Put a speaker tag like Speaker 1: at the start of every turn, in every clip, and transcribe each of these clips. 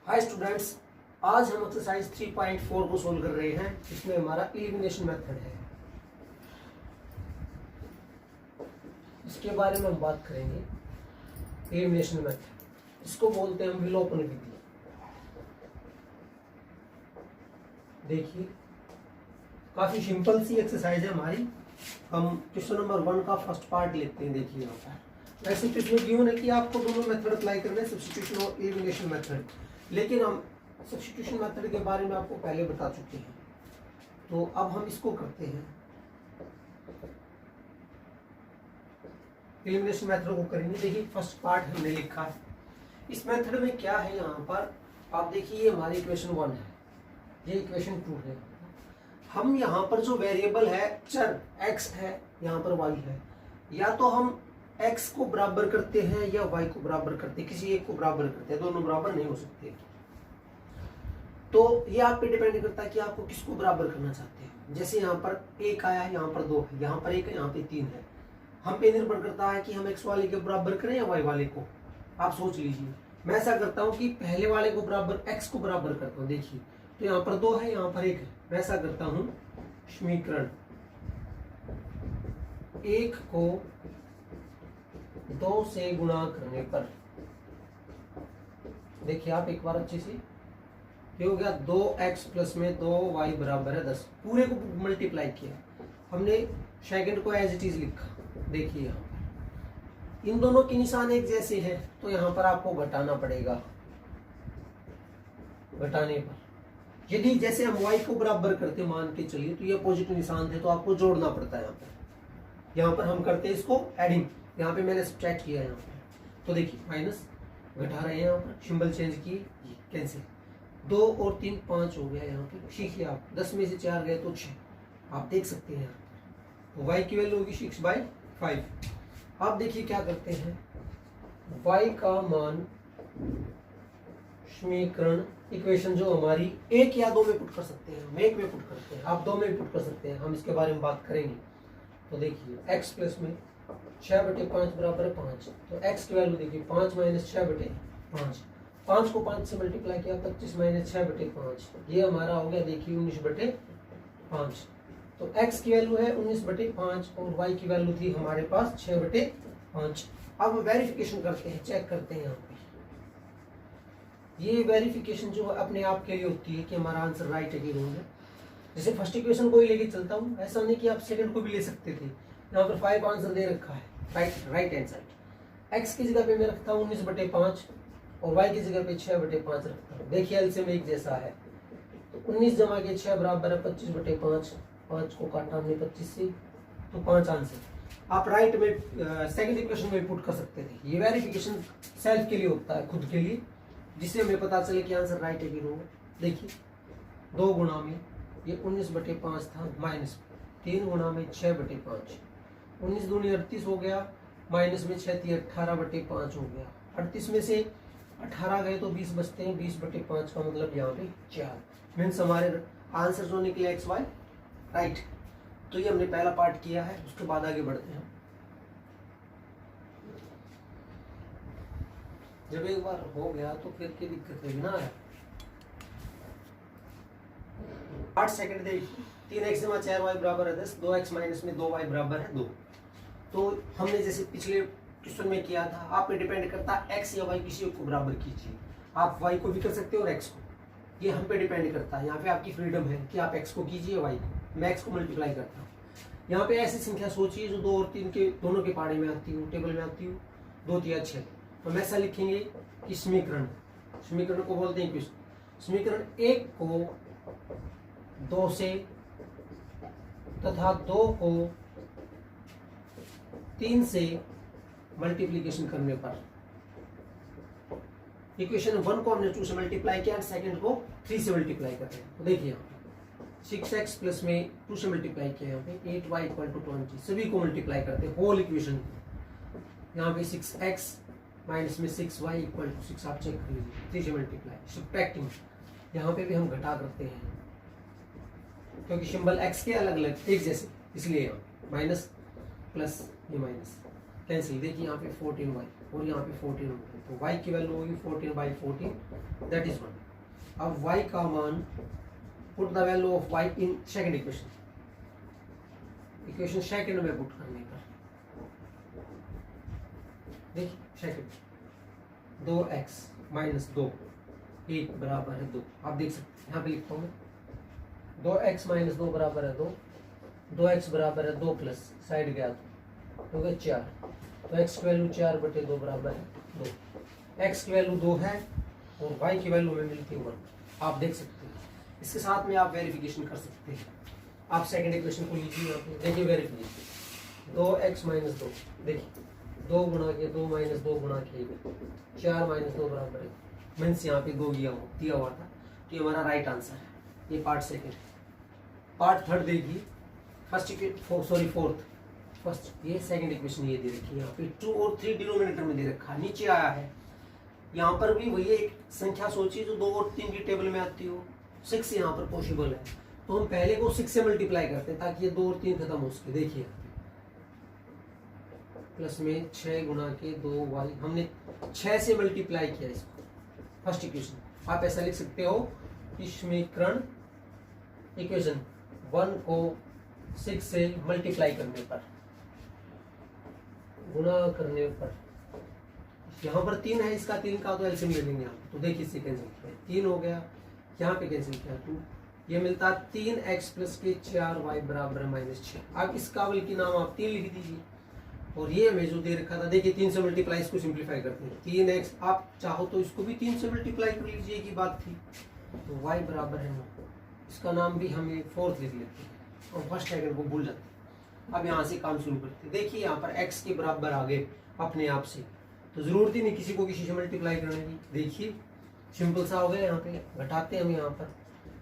Speaker 1: Hi students, आज हम exercise 3.4 को सोल्व कर रहे हैं। इसमें हमारा एलिमिनेशन मेथड है, इसके बारे में हम बात करेंगे। एलिमिनेशन मेथड इसको बोलते हैं हम विलोपन विधि। देखिए, काफी सिंपल सी एक्सरसाइज है हमारी। हम क्वेश्चन नंबर 1 का फर्स्ट पार्ट लेते हैं। देखिए यहाँ पर वैसे क्वेश्चन गिवन है कि आपको दोनों मेथड अप्लाई करने हैं, सब्स्टिट्यूशन और एलिमिनेशन मेथड। लेकिन हम सब्स्टिट्यूशन मेथड के बारे में आपको पहले बता चुके हैं, तो अब हम इसको करते हैं। एलिमिनेशन मेथड को करेंगे। देखिए फर्स्ट पार्ट हमने लिखा है। इस मेथड में क्या है, यहाँ पर आप देखिए ये हमारी इक्वेशन 1 है, ये इक्वेशन 2 है। हम यहाँ पर जो वेरिएबल है चर x है, यहाँ पर y है, या तो हम x को बराबर करते हैं या y को बराबर करते हैं, किसी एक को बराबर करते हैं, दोनों बराबर नहीं हो सकते। तो ये आप पे डिपेंड करता है कि आपको किसको बराबर करना चाहते हैं। जैसे यहाँ पर 1 आया है, यहाँ पर 2 है, यहाँ पर 1 है, यहाँ पे 3 है। हम पे निर्भर करता है कि हम x वाले के बराबर करें या y वाले को। आप सोच लीजिए, मैं ऐसा करता हूँ कि पहले वाले को बराबर x को बराबर करता हूँ। देखिए तो यहाँ पर 2 है, यहाँ पर 1 है। मैं ऐसा करता हूँ, समीकरण 1 को 2 से गुणा करने पर, देखिए आप एक बार अच्छे से, ये हो गया 2x प्लस में 2y बराबर है 10। पूरे को मल्टीप्लाई किया, हमने सेकंड को एज इट इज लिखा। देखिए यहाँ पर इन दोनों के निशान एक जैसे हैं, तो यहाँ पर आपको घटाना पड़ेगा। घटाने पर यदि जैसे हम y को बराबर करते मान के चलिए, तो ये पॉजिटिव निशान थे, तो आपको जोड़ना पड़ता है। यहाँ पर हम करते हैं इसको एडिंग। यहाँ पे मैंने सब्ट्रैक्ट किया यहाँ पे, तो देखिए माइनस घटा रहे हैं, यहाँ पर सिंबल चेंज किए, कैंसिल। 2 और 3 5 हो गया। यहाँ पे सीखिए आप, 10 में से 4 गए तो 6। आप देख सकते हैं तो y की वैल्यू होगी 6/5। आप देखिए क्या करते हैं, y का मान समीकरण इक्वेशन जो हमारी 1 या 2 में पुट कर सकते हैं। हम 1 में पुट करते हैं, आप 2 में पुट कर सकते हैं, हम इसके बारे में बात करेंगे। तो देखिए x प्लस में 6/5 बराबर है 5। तो x की वैल्यू देखिए 5 माइनस 6/5। 5 को 5 से मल्टीप्लाई किया, 25 माइनस 6/5, ये हमारा हो गया देखिए 19/5। तो x की वैल्यू है 19/5 और y की वैल्यू थी हमारे पास 6/5। अब वेरिफिकेशन करते हैं, चेक करते हैं। यहाँ पे ये वेरिफिकेशन जो है अपने आप के लिए होती है कि हमारा आंसर राइट है कि रॉन्ग है। जैसे फर्स्ट इक्वेशन को ही लेके चलता हूँ, ऐसा नहीं कि आप सेकंड को भी ले सकते थे। यहाँ पर 5 आंसर दे रखा है, राइट हैंड साइड। x की जगह पे मैं रखता हूँ 19/5 और y की जगह पे 6/5 रखता हूँ। देखिए एलसीएम एक जैसा है, तो 19 जमा के 6 बराबर है 25/5। 5 को काटा हमने 25 से, तो 5 आंसर आप राइट में सेकंड इक्वेशन में पुट कर सकते थे। ये वेरिफिकेशन सेल्फ के लिए होता है, खुद के लिए, जिससे हमें पता चले कि आंसर राइट है कि रॉन्ग है। देखिए 2 गुणा में ये 19/5 था, माइनस 3 गुणा में 6/5। 19 दूनी 38 हो गया, माइनस में 6 3 18/5 हो गया। 38 में से 18 गए तो 20 बचते हैं, 20/5 का मतलब यहाँ पे 4। मीन्स हमारे आंसर जो निकले XY राइट। तो ये हमने पहला पार्ट किया है, उसके बाद आगे बढ़ते हैं। जब एक बार हो गया तो फिर की दिक्कत है ना। 8 सेकंड देखिए, 3x जमा 4y बराबर है 10। 2x माइनस में 2y बराबर है 2। तो हमने जैसे पिछले क्वेश्चन में किया था, आप पे डिपेंड करता है x या y, किसी को बराबर कीजिए। आप y को भी कर सकते हो और x को, ये हम पे डिपेंड करता है। यहाँ पे आपकी फ्रीडम है कि आप x को कीजिए, y को। मैं x को मल्टीप्लाई करता हूँ। यहाँ पे ऐसी संख्या सोचिए जो 2 और 3 के दोनों के पाड़े में आती हूँ, टेबल में आती हूँ, 2 3 6। हम ऐसा लिखेंगे कि समीकरण को बोलते हैं क्वेश्चन। समीकरण 1 को 2 से तथा 2 को 3 से मल्टीप्लिकेशन करने पर, इक्वेशन 1 को हमने 2 से मल्टीप्लाई किया, सेकंड को 3 से मल्टीप्लाई करते हैं। तो देखिए 6x प्लस में 2 से मल्टीप्लाई किया, यहाँ पे 8y = 20, सभी को मल्टीप्लाई करते हैं होल इक्वेशन। यहाँ पे 6x माइनस में 6y = 6, आप चेक कर लीजिए, 3 से मल्टीप्लाई। सब्ट्रैक्टिंग, यहाँ पे भी हम घटा करते हैं, क्योंकि सिंबल x के अलग अलग एक जैसे, इसलिए यहाँ माइनस प्लस, ये माइनस। कैंसिल, देखिए यहाँ पे 14y और यहाँ पे 14 हो गया, तो y की वैल्यू होगी 14/14, दैट इज 1। अब y का मान, put the value of y in second equation, equation second में पुट करने पर देखिए सेकंड 2x माइनस 2 1 बराबर है 2। आप देख सकते हैं यहाँ पे लिखता हूँ 2x माइनस 2 बराबर है 2, 2x बराबर है 2 प्लस साइड गया तो गया 4, तो x की वैल्यू 4/2 बराबर है 2। x की वैल्यू 2 है और y की वैल्यू में मिलती है 1। आप देख सकते हैं, इसके साथ में आप वेरिफिकेशन कर सकते हैं। आप सेकंड इक्वेशन को लीजिए, यहाँ पे देखिए वेरिफिकेशन 2x माइनस 2, देखिए 2 गुणा के 2 माइनस 2 गुणा के 4 माइनस 2 बराबर है, मीन्स यहाँ पे 2 दिया हुआ था, तो ये हमारा राइट आंसर है। ये पार्ट सेकंड। पार्ट थर्ड देखिए, फोर्थ, फर्स्ट ये सेकंड इक्वेशन ये दे रखी है, यहाँ पे 2 और 3 डिनोमिनेटर में दे रखा है, नीचे आया है। यहाँ पर भी वही एक संख्या सोचिए जो 2 और 3 की टेबल में आती हो, 6 यहाँ पर पॉसिबल है, तो हम पहले को 6 से मल्टीप्लाई करते हैं ताकि ये 2 और 3 खत्म हो सके। देखिए प्लस में 6 गुणा के 2y, हमने 6 से मल्टीप्लाई किया इसको, फर्स्ट इक्वेशन। आप ऐसा लिख सकते हो, समीकरण इक्वेशन 1 को 6 से मल्टीप्लाई करने पर, गुणा करने पर, यहाँ पर 3 है, इसका 3 का तो एलसीएम ले लेंगे यहाँ, तो देखिए इसे कैंसिल किया 3 हो गया, यहाँ पे कैंसिल किया 2, ये मिलता 3x प्लस के 4y बराबर -6। अब इसका बल्कि नाम आप 3 लिख दीजिए, और ये हमें जो दे रखा था, देखिए 3 से मल्टीप्लाई, इसको सिंप्लीफाई करते हैं 3x, आप चाहो तो इसको भी 3 से मल्टीप्लाई कर लीजिए की बात थी, तो y बराबर है 9। इसका नाम भी हम फोर्थ लिख लेते हैं और फर्स्ट सेकंड को भूल जाते हैं। अब यहाँ से काम शुरू करते हैं, देखिए यहाँ पर x के बराबर आ गए अपने आप से, तो जरूरत ही नहीं किसी को किसी से मल्टीप्लाई करने की। देखिए सिंपल सा हो गया, यहाँ पे घटाते हैं हम, यहाँ पर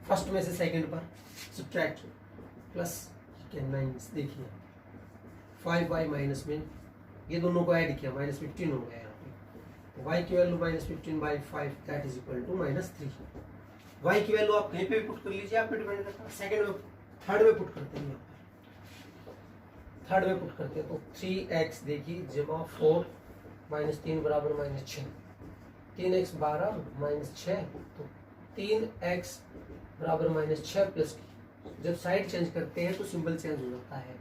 Speaker 1: फर्स्ट में से सेकंड पर सब्ट्रैक्ट प्लस 9, देखिए 5y माइनस में ये दोनों को ऐड किया -15 हो गया यहाँ पे, तो y की value -15/5 that is equal to -3। y की वैल्यू आप कहीं पे भी पुट कर लीजिए, आप पे डिपेंड करता है। सेकंड में, थर्ड में पुट करते हैं, यहाँ पर थर्ड में पुट करते हैं, तो 3x देखिए जमा 4 -3 बराबर -6, 3x 12 -6, तो 3x बराबर -6 प्लस, जब साइड चेंज करते हैं तो सिंबल चेंज हो जाता है।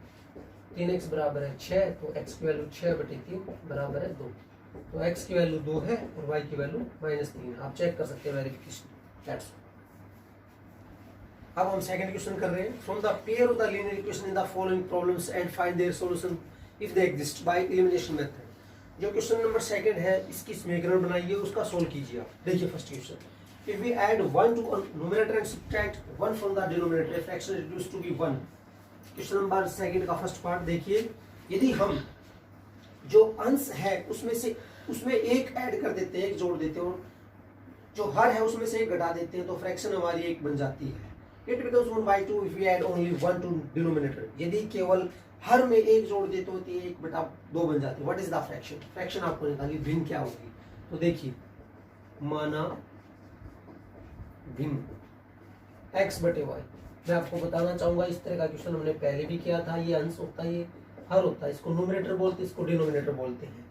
Speaker 1: 3x बराबर है 6, तो x की वैल्यू 6/3 बराबर है 2, तो x की वैल्यू 2 है और y की वैल्यू -3। आप चेक कर सकते हैं वेरिफिकेशन, दैट्स। अब हम सेकंड क्वेश्चन कर रहे हैं, from the pair of the linear equation in the following problems and find their solution if they exist by elimination method. जो क्वेश्चन नंबर सेकंड है, इसकी समीकरण बनाइए, उसका सोल्व कीजिए आप। देखिए first question, if we add 1 to numerator and subtract 1 from the denominator, a fraction reduced to be 1। Question number second का फर्स्ट पार्ट देखिए, यदि हम जो अंश है उसमें एक ऐड कर देते हैं, एक जोड़ देते हैं, और जो हर है उसमें से एक घटा देते हैं, तो फ्रैक्शन हमारी एक बन जाती है। It becomes 1/2 if we add only 1 to denominator। यदि केवल हर में एक जोड़ देते हो तो 1/2 बन जाती है। What is the fraction? Fraction आपको निकालिए, भिन्न क्या होगी, तो देखिए माना भिन्न x/y। मैं आपको बताना चाहूंगा, इस तरह का क्वेश्चन हमने पहले भी किया था। ये अंश होता है, ये हर होता है, इसको न्यूमरेटर बोलते हैं, इसको डिनोमिनेटर बोलते हैं।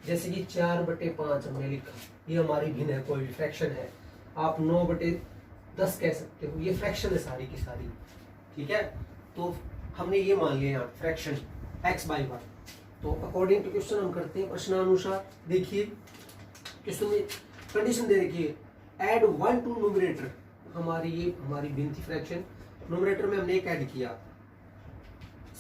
Speaker 1: जैसे कि 4/5 हमने लिखा, ये हमारी भिन्न है, कोई भी फ्रैक्शन है। आप 9/10 कह सकते हो, ये फ्रैक्शन है सारी की सारी, ठीक है। तो हमने ये मान लिया यहाँ फ्रैक्शन x/y। तो अकॉर्डिंग टू क्वेश्चन हम करते हैं प्रश्नानुसार। देखिए क्वेश्चन में कंडीशन दे रखी है, ऐड 1 टू न्यूमरेटर, हमारी भिन्न थी फ्रैक्शन, न्यूमरेटर में हमने एक ऐड किया,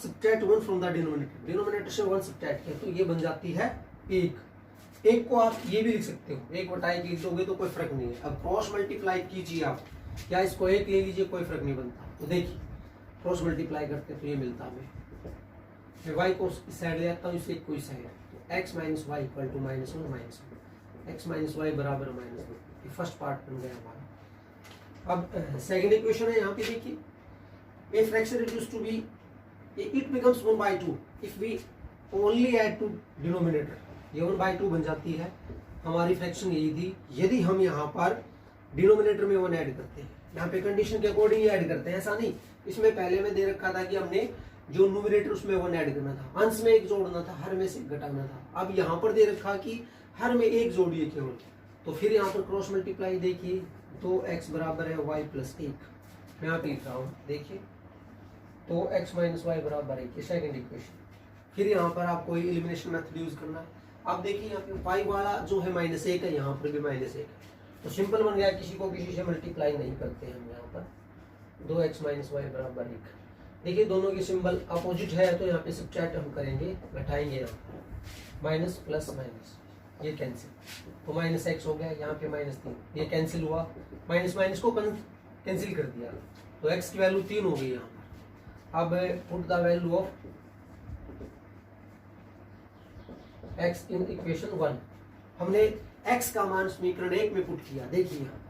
Speaker 1: subtract 1 from the denominator, denominator से 1 सब्ट्रैक्ट किया, तो ये बन जाती है 1 को आप ये भी लिख सकते हो, 1/1 लिख दोगे तो कोई फर्क नहीं है। अब क्रॉस मल्टीप्लाई कीजिए आप, या इसको 1 ले लीजिए, कोई फर्क नहीं बनता। तो देखिए क्रॉस मल्टीप्लाई करते हैं तो ये मिलता हमें, फिर y को इस साइड ले आता हूँ, इसे कोई साइड, तो x - y equal to -1 -1, x - y बराबर -1। ये फर्स्ट पार्ट बन गया हमारा। अब सेकंड इक्वेशन है, यहाँ पे देखिए, a fraction reduce to be, it becomes 1/2 if we only add to denominator, ये 1/2 बन जाती है। हमारी फ्रैक्शन यही थी, यदि हम यहाँ पर डिनोमिनेटर में 1 ऐड करते हैं, यहाँ पे कंडीशन के अकॉर्डिंग ऐड करते हैं, ऐसा नहीं। इसमें पहले में दे रखा था कि हमने जो न्यूमरेटर उसमें 1 ऐड करना था, अंश में 1 जोड़ना था, हर में से घटाना था। अब यहाँ पर दे रखा कि हर में 1 जोड़िए केवल, तो फिर यहाँ पर क्रॉस मल्टीप्लाई देखिए, 2x बराबर है y प्लस 1, मैं यहाँ पे लिख रहा हूँ, देखिए 2x माइनस वाई बराबर 1, सेकेंड इक्वेशन। फिर यहाँ पर आपको एलिमिनेशन मेथड यूज करना है। अब देखिए यहाँ पे y वाला जो है -1 है, यहाँ पर भी -1 है, तो सिंपल बन गया, किसी को किसी से मल्टीप्लाई नहीं करते हम यहाँ पर। 2x माइनस वाई बराबर 1, देखिए दोनों के सिंबल अपोजिट है, तो यहाँ पे सब्ट्रैक्ट हम करेंगे, घटाएंगे यहाँ पर, माइनस प्लस माइनस, ये कैंसिल, तो -x हो गया, यहाँ पे -3, ये कैंसिल हुआ, माइनस माइनस को कैंसिल कर दिया, तो x की वैल्यू 3 हो गई यहाँ पर। अब put the value of x in equation 1, हमने x का मान समीकरण 1 में पुट किया, देखिए यहाँ पर,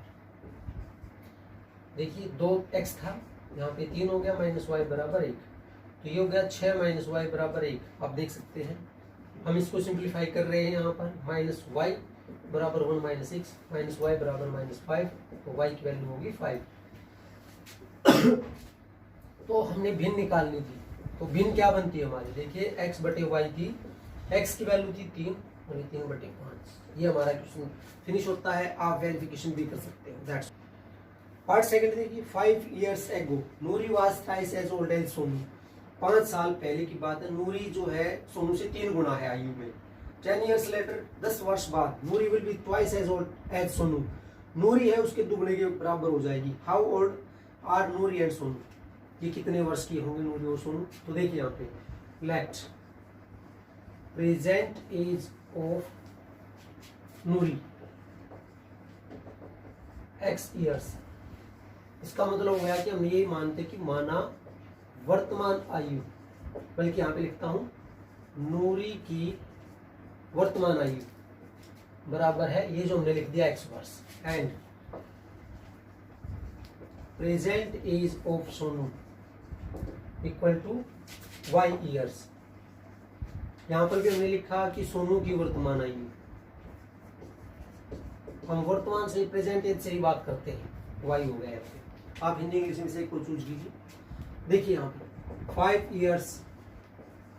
Speaker 1: देखिए 2x था, यहाँ पे 3 हो गया, -y बराबर 1, तो ये हो गया 6 - y बराबर 1। आप देख सकते हैं हम इसको सिंप्लीफाई कर रहे हैं, यहाँ पर -y बराबर 1 - 6, -y बराबर -5, तो y की वैल्यू होगी 5। तो हमने भिन्न निकालनी थी, तो भिन्न क्या बनती है हमारी, देखिए x बटे y थी, x की वैल्यू थी 3 और ये 3/5, ये हमारा क्वेश्चन फिनिश होता है। आप वेरिफिकेशन भी कर सकते हो। दैट्स पार्ट सेकंड देखिए, 5 years ago Noori was thrice as old as Sonu, 5 साल पहले की बात है, नूरी जो है सोनू से 3 गुना है आयु में। 10 years later 10 वर्ष बाद, Noori will be twice as old as Sonu, Noori है उसके दुगने के बराबर हो जाएगी। How old are Noori and Sonu, ये कितने वर्ष की होंगे नूरी और सोनू, तो देखिए यहाँ पे let present age of Noori x years, इसका मतलब हो गया कि हम ये मानते कि माना वर्तमान आयु, बल्कि यहाँ पे लिखता हूं नूरी की वर्तमान आयु बराबर है, ये जो हमने लिख दिया x वर्ष, and present age of Sonu equal to y years। यहाँ पर भी हमने लिखा कि सोनू की वर्तमान आयु, हम वर्तमान से प्रेजेंट एज से ही बात करते हैं, y हो गया। आप हिंदी इंग्लिश में से एक को चूज कीजिए। देखिए यहाँ पे 5 years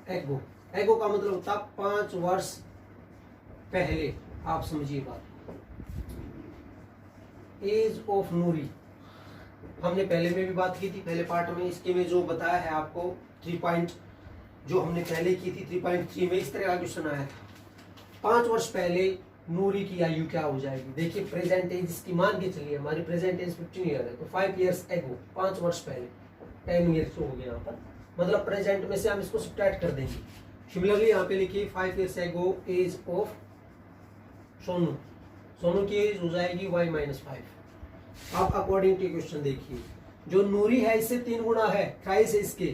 Speaker 1: ago, एगो का मतलब होता 5 वर्ष पहले, आप समझिए बात। एज ऑफ नूरी हमने पहले में भी बात की थी, पहले पार्ट में, इसके में जो बताया है आपको 3 पॉइंट जो हमने पहले की थी 3.3 में, इस तरह का क्वेश्चन आया था। 5 वर्ष पहले नूरी की आयु क्या हो जाएगी, देखिए प्रेजेंट एज इसकी मान के चलिए, हमारी प्रेजेंट एज 15 ईयर है, तो 5 years ago 5 वर्ष पहले 10 years हो गया यहाँ पर, मतलब प्रेजेंट में से हम इसको सब्ट्रैक्ट कर देंगे। सिमिलरली यहाँ पे लिखिए 5 years ago age of Sonu, Sonu की एज हो जाएगी y - 5। अब अकॉर्डिंग टू क्वेश्चन देखिए, जो नूरी है इससे 3 गुना है, ट्राइस है इसके,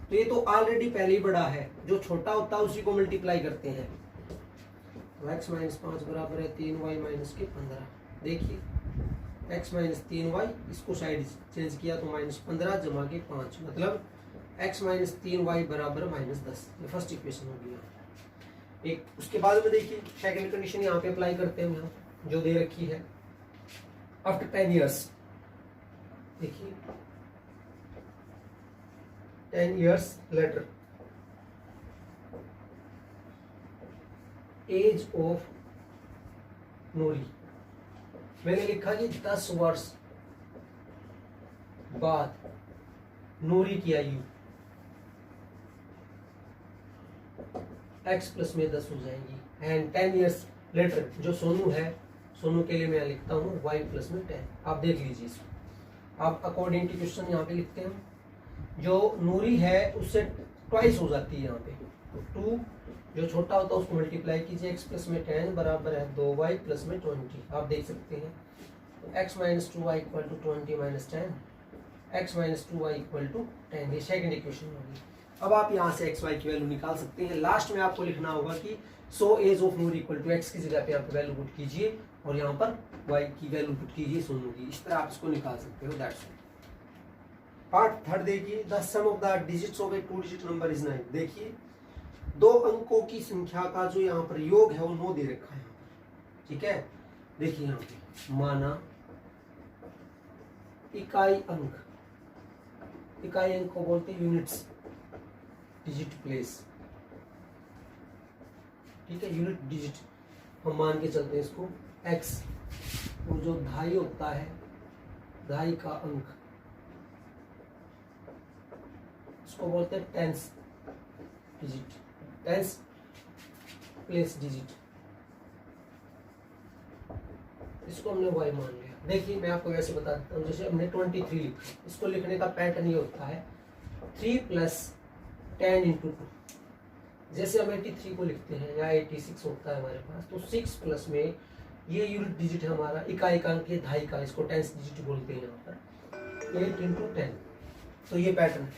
Speaker 1: तो ये तो ऑलरेडी पहले ही बड़ा है, जो छोटा होता है उसी को मल्टीप्लाई करते हैं। x - 5 बराबर है 3y - 15, देखिए x - 3y, इसको साइड चेंज किया तो -15 जमा के 5, मतलब x - 3y बराबर -10, ये फर्स्ट इक्वेशन हो गया। एक उसके बाद में देखिए सेकंड कंडीशन यहाँ पे अप्लाई करते हैं, यहाँ जो दे रखी है आफ्टर 10 years, देखिए 10 years later एज ऑफ नूरी, मैंने लिखा कि 10 वर्ष बाद नूरी की आयु x प्लस में 10 हो जाएगी, एंड 10 years लेटर जो सोनू है, सोनू के लिए मैं लिखता हूँ y प्लस में 10। आप देख लीजिए इसको, आप अकॉर्डिंग टू क्वेश्चन यहाँ पे लिखते हैं, जो नूरी है उससे ट्वाइस हो जाती है यहाँ पे, तो 2 जो छोटा होता है उसको मल्टीप्लाई कीजिए, x प्लस में 10 बराबर है 2y प्लस में 20, आप देख सकते हैं, तो x - 2y equal to 20 - 10, x - 2y equal to 10, ये सेकंड इक्वेशन होगी। अब आप यहाँ से x y की वैल्यू निकाल सकते हैं। लास्ट में आपको लिखना होगा कि so age of Noor equal to x की जगह पे आप वैल्यू पुट कीजिए और यहाँ पर y की वैल्यू पुट कीजिए सोनू की, इस तरह आप इसको निकाल सकते हो। दैट्स पार्ट थर्ड देखिए, the sum of the digits of a 2 digit number is 9। देखिए 2 अंकों की संख्या का जो यहाँ पर योग है वो 9 दे रखा है, ठीक है। देखिए यहाँ पे माना इकाई अंक को बोलते हैं यूनिट्स, डिजिट प्लेस, ठीक है, यूनिट डिजिट हम मान के चलते हैं इसको x, और जो दहाई होता है, दहाई का अंक, इसको बोलते हैं tens digit, tens place digit, इसको हमने y मान लिया। देखिए मैं आपको वैसे बता देता हूँ, जैसे हमने 23 लिखा, इसको लिखने का पैटर्न ये होता है 3 + 10 × 2। जैसे हम 83 को लिखते हैं या 86 होता है हमारे पास, तो 6 प्लस में ये यूनिट डिजिट है हमारा, इकाई का अंक, दहाई का, इसको टेंस डिजिट बोलते हैं यहाँ पर, 8 × 10। तो ये पैटर्न है।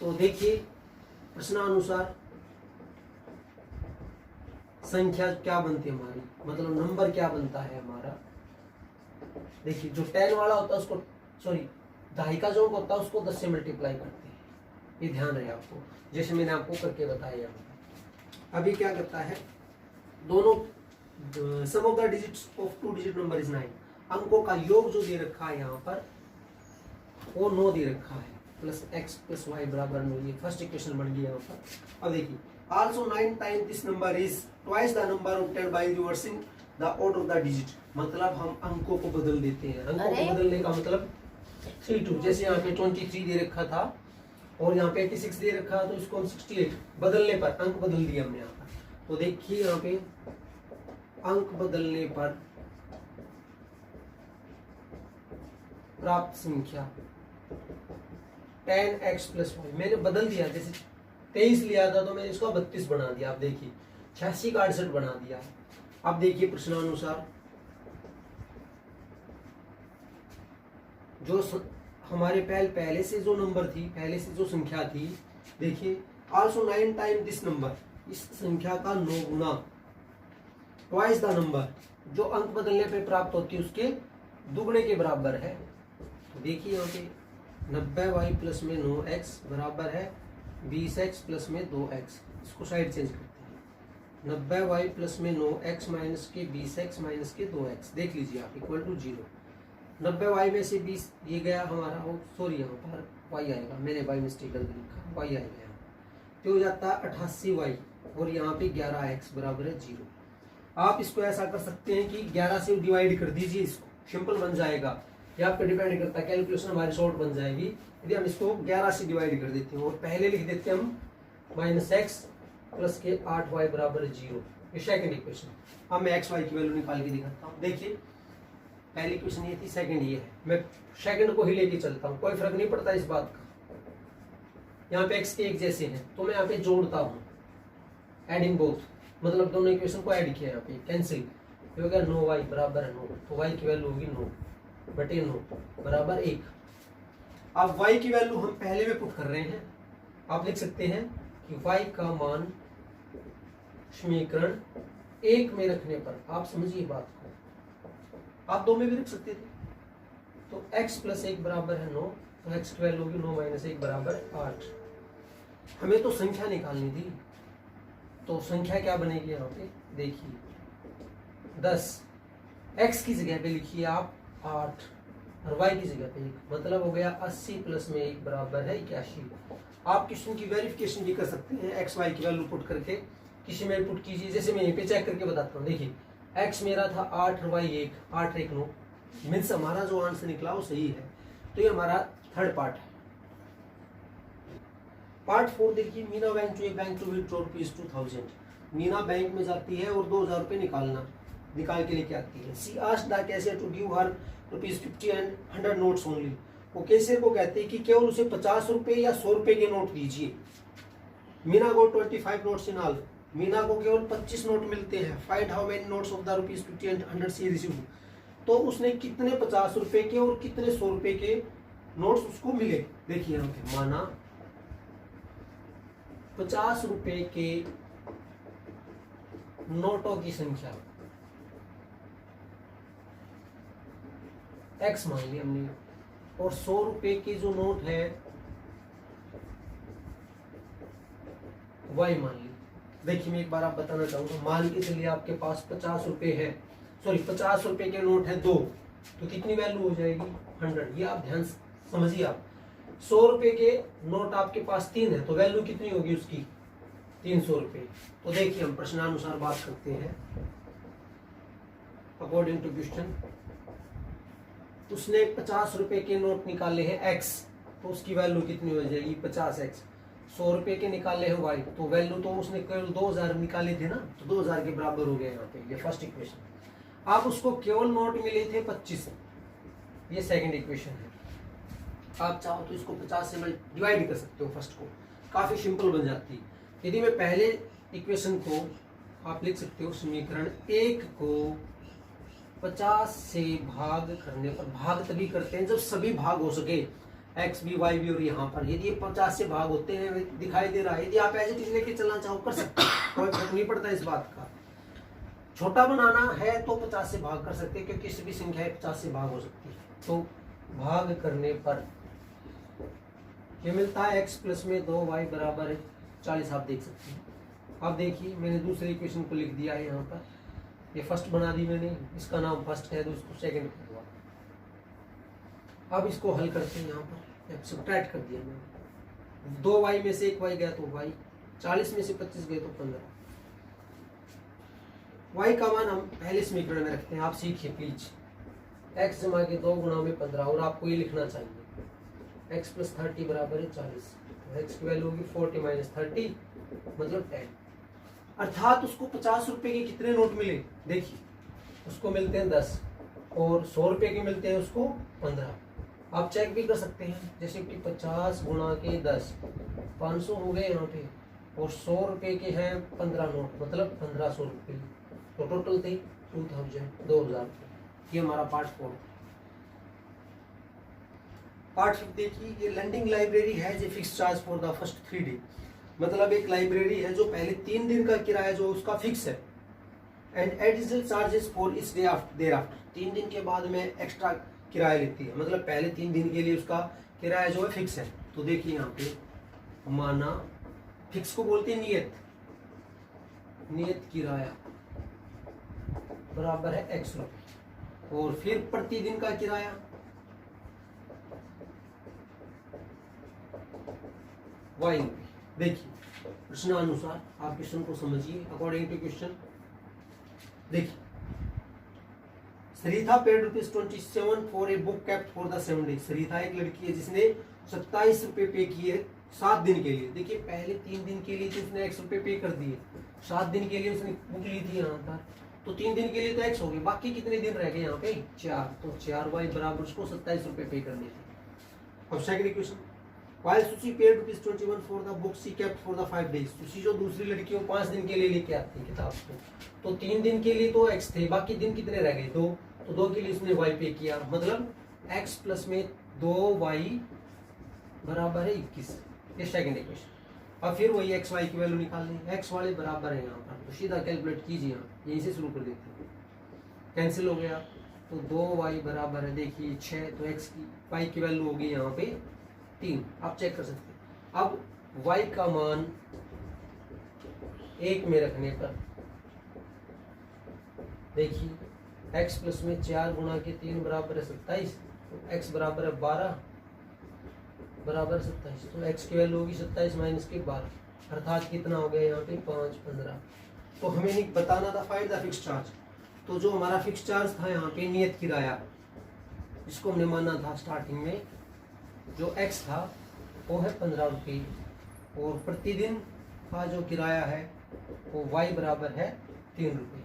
Speaker 1: तो देखिए प्रश्नानुसार संख्या क्या बनती है हमारी, मतलब नंबर क्या बनता है हमारा। देखिए जो 10 वाला होता है उसको, सॉरी दहाई का जो होता है उसको 10 से मल्टीप्लाई करते हैं, ये ध्यान है आपको, जैसे मैंने आपको करके बताया। अभी क्या करता है, दोनों sum of the digits of 2 digit number is 9, अंकों का योग जो दे रखा है यहाँ पर वो 9 दे रखा है, +x + y = 9, ये फर्स्ट इक्वेशन बन गई यहाँ पर। अब देखिए also 9 times this number is twice the number obtained by reversing the order of the digit, मतलब हम अंकों को बदल देते हैं। अंकों को बदलने का मतलब 32, जैसे यहाँ पे 23 दे रखा था और यहाँ पे 86 दे रखा, तो इसको हम 68 बदलने पर अंक बदल दिया हमने यहाँ पर। तो देखिए यहाँ पे अंक बदलने पर प्राप्त संख्या 10x + y, मैंने बदल दिया, जैसे 23 लिया था तो मैंने इसको 32 बना दिया। आप देखिए 86 का 68 बना दिया। अब देखिए प्रश्नानुसार जो हमारे पहले से जो नंबर थी, पहले से जो संख्या थी, देखिए also 9 times this number, इस संख्या का 9 गुना, twice the number, जो अंक बदलने पे प्राप्त होती है उसके दुगने के बराबर है। तो देखिए यहाँ पे 90y + में 9x बराबर है 20x + में 2x, इसको साइड चेंज करते हैं, 90y + में 9x माइनस के 20x माइनस के 2x, देख लीजिए आप, = 0। 90y में से 20 ये गया हमारा, सॉरी यहाँ पर y आएगा, मैंने y मिस्टेक गलती लिखा, y आएगा यहाँ, तो हो जाता है 88y, और यहाँ पे 11x = 0। आप इसको ऐसा कर सकते हैं कि 11 से डिवाइड कर दीजिए, इसको सिंपल बन जाएगा, ये आप पे डिपेंड करता है, कैलकुलेशन हमारी शॉर्ट बन जाएगी यदि हम इसको 11 से डिवाइड कर देते हैं, और पहले लिख देते हैं हम -x + के 8y = 0, ये सेकंड इक्वेशन। अब मैं x y की वैल्यू निकाल के दिखाता हूँ। देखिए पहली इक्वेशन ये थी, सेकंड ये है, मैं सेकंड को ही लेके चलता हूँ, कोई फर्क नहीं पड़ता इस बात का। यहाँ पे x के एक जैसे हैं तो मैं यहाँ पे जोड़ता हूँ, एडिंग बोथ, मतलब दोनों इक्वेशन को ऐड किया, यहाँ पे कैंसिल हो गया, 9y = 9, तो y की वैल्यू होगी 9/9 = 1। अब y की वैल्यू हम पहले में पुट कर रहे हैं, आप लिख सकते हैं कि y का मान समीकरण 1 में रखने पर, आप समझिए बात को, आप 2 में भी रख सकते थे, तो x + 1 = 9, तो x की वैल्यू होगी 9 - 1 = 8। हमें तो संख्या निकालनी थी, तो संख्या क्या बनेगी यहाँ पे, देखिए 10, x की जगह पे लिखिए आप 8 और y की जगह पे 1, मतलब हो गया 80 + में 1 = 81। आप क्वेश्चन की वेरिफिकेशन भी कर सकते हैं, x y की वैल्यू पुट करके किसी में पुट कीजिए, जैसे मैं यहीं पे चेक करके बताता हूँ। देखिए x मेरा था 8 और y 1, 8 1 9, मीन्स हमारा जो आंसर निकला वो सही है। तो ये हमारा थर्ड पार्ट है। पार्ट 4 देखिए, Meena bank to withdraw ₹2000। Meena bank में जाती है और 2000 रुपये निकाल के लेके आती है। She asked the cashier to give her ₹50 and 100 notes only. वो कैशियर को कहते हैं कि केवल उसे 50 रुपये या 100 रुपये के नोट दीजिए। मीना को 25 नोट्स इन ऑल। मीना को केवल 25 नोट मिलते हैं। Find how many notes of the ₹50 and 100 she received. तो उसने कितने 50 रुपये के और कितने 100 रुपये के नोट्स उसको मिले। देखिए यहाँ पे माना 50 रुपये के नोटों की संख्या x मान लिया हमने, और 100 रुपये के जो नोट है y मान ली। देखिए मैं एक बार आप बताना चाहूंगा, मान के चलिए आपके पास 50 रुपये है, सॉरी 50 रुपये के नोट है 2, तो कितनी वैल्यू हो जाएगी 100। ये आप ध्यान समझिए। आप ₹100 के नोट आपके पास 3 है, तो वैल्यू कितनी होगी उसकी? ₹300। तो देखिए हम प्रश्नानुसार बात करते हैं। अकॉर्डिंग टू क्वेश्चन, उसने ₹50 के नोट निकाले हैं x, तो उसकी वैल्यू कितनी हो जाएगी? 50x। ₹100 के निकाले हैं y, तो वैल्यू तो उसने केवल 2000 निकाले थे ना, तो 2000 के बराबर हो गया यहाँ पे, ये फर्स्ट इक्वेशन। अब उसको केवल नोट मिले थे 25, ये सेकंड इक्वेशन है। आप चाहो तो इसको 50 से डिवाइड कर सकते हो, फर्स्ट को, काफी सिंपल बन जाती है। यदि मैं पहले इक्वेशन को आप लिख सकते हो, समीकरण 1 को 50 से भाग करने पर, भाग तभी करते हैं जब सभी भाग हो सके, एक्स भी वाई भी, और यहाँ पर यदि ये 50 से भाग होते हैं दिखाई दे रहा है, यदि आप ऐसे लेके चलना चाहो कर सकते हो, कोई फर्क नहीं पड़ता इस बात का। छोटा बनाना है तो 50 से भाग कर सकते हैं, क्योंकि सभी संख्या 50 से भाग हो सकती है। तो भाग करने पर ये मिलता है x प्लस में 2y बराबर है 40, आप देख सकते हैं। अब देखिए मैंने दूसरे इक्वेशन को लिख दिया है यहाँ पर, ये फर्स्ट बना दी मैंने, इसका नाम फर्स्ट है तो इसको सेकंड कर दिया। अब इसको हल करते हैं, यहाँ पर सब्ट्रैक्ट कर दिया मैंने, 2y में से 1y गया तो y, 40 में से 25 गए तो 15। y का मान हम पहले समीकरण में रखते हैं, आप सीखिए प्लीज। x जमा के 2 गुणा में 15, और आपको ये लिखना चाहिए x प्लस 30 बराबर है 40, तो x की वैल्यू होगी 40 माइनस 30 मतलब 10। अर्थात उसको ₹50 के कितने नोट मिले? देखिए उसको मिलते हैं 10, और ₹100 के मिलते हैं उसको 15। आप चेक भी कर सकते हैं, जैसे कि 50 गुणा के 10 500 हो गए यहाँ पे, और ₹100 के हैं 15 नोट, मतलब ₹1500, तो टोटल थे 2000। ये हमारा पार्ट 4। पार्ट 5 देखिए, ये लैंडिंग लाइब्रेरी है जो fix charge for the first 3 day, मतलब एक लाइब्रेरी है जो पहले 3 दिन का किराया जो उसका फिक्स है, एंड एडिशनल चार्जेस फॉर इस डे देर आफ्टर, 3 दिन के बाद में एक्स्ट्रा किराया लेती है, मतलब पहले 3 दिन के लिए उसका किराया जो है फिक्स है। तो देखिए यहाँ पे माना, फिक्स को बोलते हैं नियत किराया बराबर है x रुपये, और फिर प्रति दिन का किराया y रुपये। देखिए प्रश्नानुसार आप क्वेश्चन को समझिए, अकॉर्डिंग टू क्वेश्चन। देखिए, Sarita paid ₹27 for a book kept for the 7 days. Sarita एक लड़की है जिसने ₹27 पे किए 7 दिन के लिए। देखिए पहले 3 दिन के लिए तो उसने x रुपये पे कर दिए, 7 दिन के लिए उसने बुक ली थी यहाँ पर, तो 3 दिन के लिए तो x हो गए, बाकी कितने दिन रह गए यहाँ पे? 4, तो 4y बराबर उसको ₹27 पे करने थे। अब second equation, while Sushi paid ₹21 for the book she kept for the 5 days। Sushi जो दूसरी लड़की 5 दिन के लिए लेके आती है किताब को, तो 3 दिन के लिए तो x थे, बाकी दिन कितने रह गए? 2, तो 2 के लिए उसने y पे किया, मतलब x प्लस में 2y बराबर है 21। ये सेकंड इक्वेशन। अब फिर वही एक्स वाई की वैल्यू निकालनी है, एक्स वाले बराबर है यहाँ पर, तो सीधा कैलकुलेट कीजिए, यहाँ यहीं से शुरू कर देते हैं, कैंसिल हो गया, तो 2y बराबर है, देखिए 6, तो x की y की वैल्यू होगी यहाँ पे 3, आप चेक कर सकते हैं। अब y का मान 1 में रखने पर देखिए x प्लस में 4 गुणा के 3 बराबर है 27, तो x बराबर है 12 बराबर 27, तो x की वैल्यू होगी 27 माइनस के 12, अर्थात कितना हो गया यहाँ पे 5, 15। तो हमें नहीं बताना था फाइंड द फिक्स चार्ज, तो जो हमारा फिक्स चार्ज था यहाँ पे नियत किराया, जिसको हमने माना था स्टार्टिंग में, जो x था वो है 15 रुपये, और प्रतिदिन का जो किराया है वो y बराबर है 3 रुपये।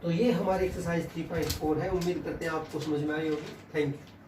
Speaker 1: तो ये हमारी एक्सरसाइज 3.4 है। उम्मीद करते हैं आपको समझ में आई होगी। Thank you.